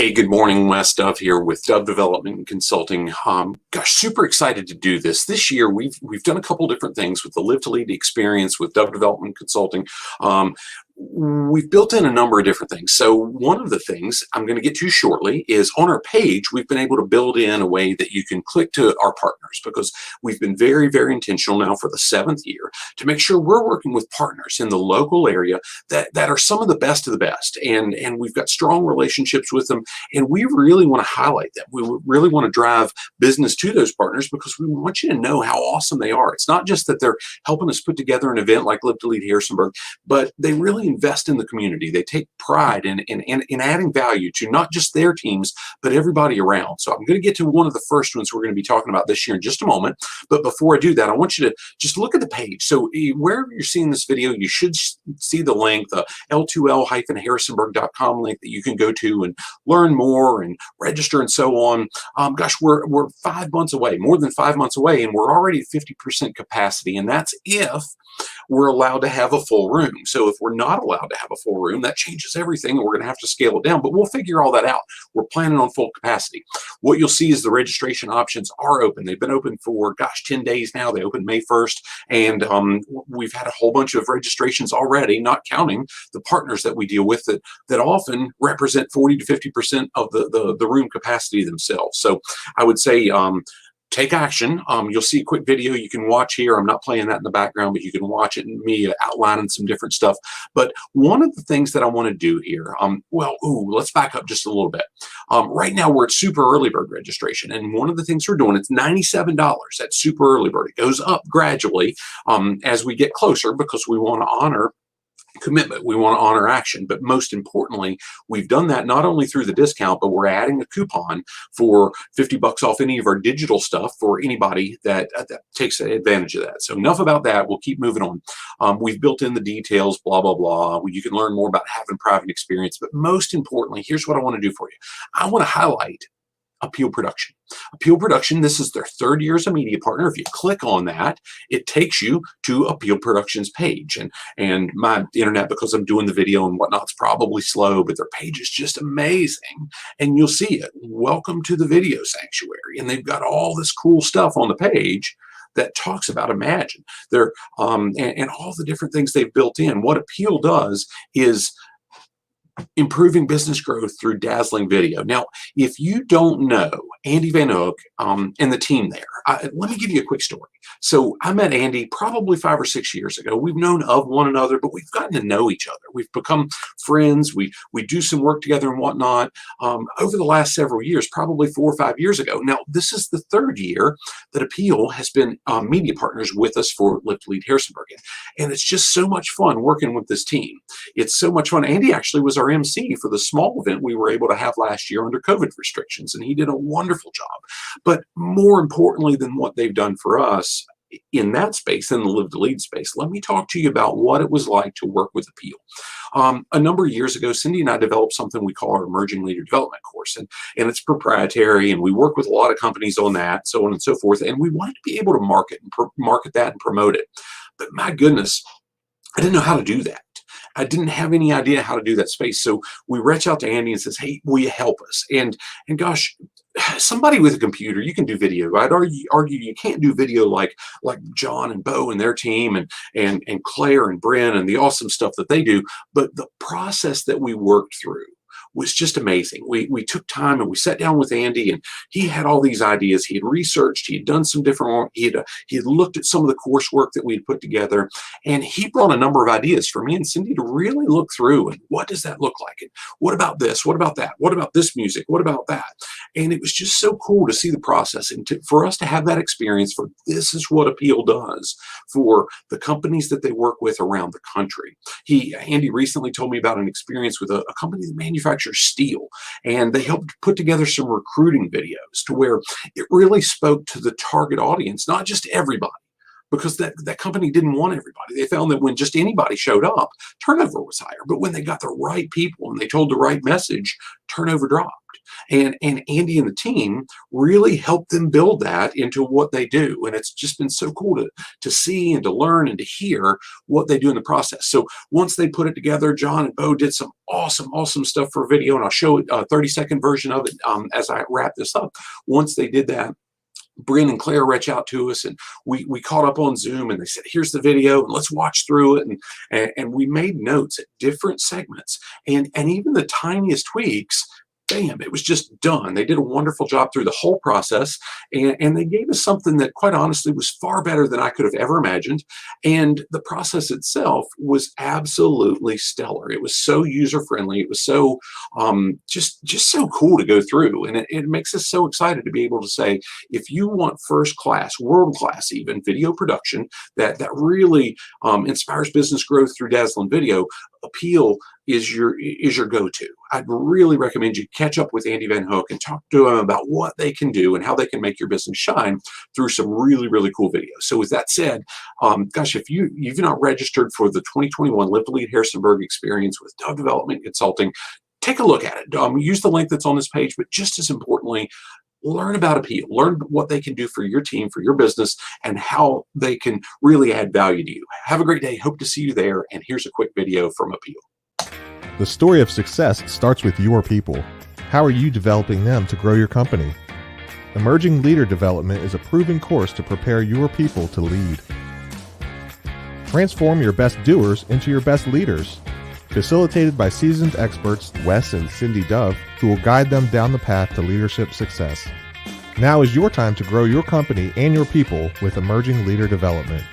Hey, good morning. Wes Dove here with Dove Development and Consulting. Gosh, super excited to do this. This year, we've done a couple different things with the Live to Lead experience with Dove Development Consulting. We've built in a number of different things. So one of the things I'm going to get to shortly is on our page, we've been able to build in a way that you can click to our partners, because we've been very, very intentional now for the 7th year to make sure we're working with partners in the local area that are some of the best of the best. And we've got strong relationships with them. And we really want to highlight that. We really want to drive business to those partners because we want you to know how awesome they are. It's not just that they're helping us put together an event like LIVE2LEAD Harrisonburg, but they really invest in the community. They take pride in adding value to not just their teams, but everybody around. So I'm going to get to one of the first ones we're going to be talking about this year in just a moment. But before I do that, I want you to just look at the page. So wherever you're seeing this video, you should see the link, the L2L-Harrisonburg.com link that you can go to and learn more and register and so on. Gosh, we're 5 months away, more than 5 months away, and we're already at 50% capacity. And that's if we're allowed to have a full room. So if we're not allowed to have a full room, that changes everything, and we're going to have to scale it down. But we'll figure all that out. We're planning on full capacity. What you'll see is the registration options are open. They've been open for, gosh, 10 days now. They opened May 1st, and we've had a whole bunch of registrations already, not counting the partners that we deal with that often represent 40 to 50% of the room capacity themselves. So I would say take action. You'll see a quick video you can watch here. I'm not playing that in the background, but you can watch it and me outlining some different stuff. But one of the things that I want to do here, let's back up just a little bit. Right now we're at super early bird registration, and one of the things we're doing, it's $97. That's super early bird. It goes up gradually as we get closer, because we want to honor commitment. We want to honor action. But most importantly, we've done that not only through the discount, but we're adding a coupon for $50 off any of our digital stuff for anybody that takes advantage of that. So enough about that. We'll keep moving on. We've built in the details, blah, blah, blah. You can learn more about having private experience. But most importantly, here's what I want to do for you. I want to highlight Appeal Production. Appeal Production, this is their 3rd year as a media partner. If you click on that, it takes you to Appeal Production's page. And my internet, because I'm doing the video and whatnot, it's probably slow, but their page is just amazing. And you'll see it. Welcome to the Video Sanctuary. And they've got all this cool stuff on the page that talks about Imagine. They're, and all the different things they've built in. What Appeal does is improving business growth through dazzling video. Now, if you don't know Andy Van Hook and the team there, let me give you a quick story. So I met Andy probably 5 or 6 years ago. We've known of one another, but we've gotten to know each other. We've become friends. We do some work together and whatnot over the last several years, probably 4 or 5 years ago. Now, this is the 3rd year that Appeal has been media partners with us for LIVE2LEAD Harrisonburg. And it's just so much fun working with this team. It's so much fun. Andy actually was our MC for the small event we were able to have last year under COVID restrictions, and he did a wonderful job. But more importantly than what they've done for us in that space, in the Live to Lead space, let me talk to you about what it was like to work with Appeal. A number of years ago, Cindy and I developed something we call our Emerging Leader Development course, and it's proprietary, and we work with a lot of companies on that, so on and so forth, and we wanted to be able to market that and promote it. But my goodness, I didn't know how to do that. I didn't have any idea how to do that space. So we reach out to Andy and says, hey, will you help us? And gosh, somebody with a computer, you can do video. I'd argue you can't do video like John and Bo and their team and Claire and Bryn and the awesome stuff that they do. But the process that we worked through was just amazing. We took time and we sat down with Andy, and he had all these ideas. He had researched, he had done some different, he had looked at some of the coursework that we had put together, and he brought a number of ideas for me and Cindy to really look through. And what does that look like? And what about this? What about that? What about this music? What about that? And it was just so cool to see the process and for us to have that experience for this is what Appeal does for the companies that they work with around the country. Andy recently told me about an experience with a company that manufactures steel, and they helped put together some recruiting videos to where it really spoke to the target audience, not just everybody, because that company didn't want everybody. They found that when just anybody showed up, turnover was higher. But when they got the right people and they told the right message, turnover dropped. And Andy and the team really helped them build that into what they do. And it's just been so cool to see and to learn and to hear what they do in the process. So once they put it together, John and Bo did some awesome stuff for video, and I'll show a 30-second version of it as I wrap this up. Once they did that, Bryn and Claire reached out to us, and we caught up on Zoom, and they said, here's the video and let's watch through it. And we made notes at different segments, and even the tiniest tweaks, bam, it was just done. They did a wonderful job through the whole process, and they gave us something that quite honestly was far better than I could have ever imagined. And the process itself was absolutely stellar. It was so user-friendly. It was so just so cool to go through. And it makes us so excited to be able to say, if you want first class, world class even video production that really inspires business growth through dazzling video, Appeal is your go-to. I'd really recommend you catch up with Andy Van Hook and talk to him about what they can do and how they can make your business shine through some really cool videos. So with that said, gosh, if you've not registered for the 2021 LIVE2LEAD Harrisonburg experience with Dove Development Consulting, take a look at it. Use the link that's on this page, but just as importantly, learn about Appeal. Learn what they can do for your team, for your business, and how they can really add value to you. Have a great day. Hope to see you there. And here's a quick video from Appeal. The story of success starts with your people. How are you developing them to grow your company? Emerging Leader Development is a proven course to prepare your people to lead. Transform your best doers into your best leaders. Facilitated by seasoned experts Wes and Cindy Dove, who will guide them down the path to leadership success. Now is your time to grow your company and your people with Emerging Leader Development.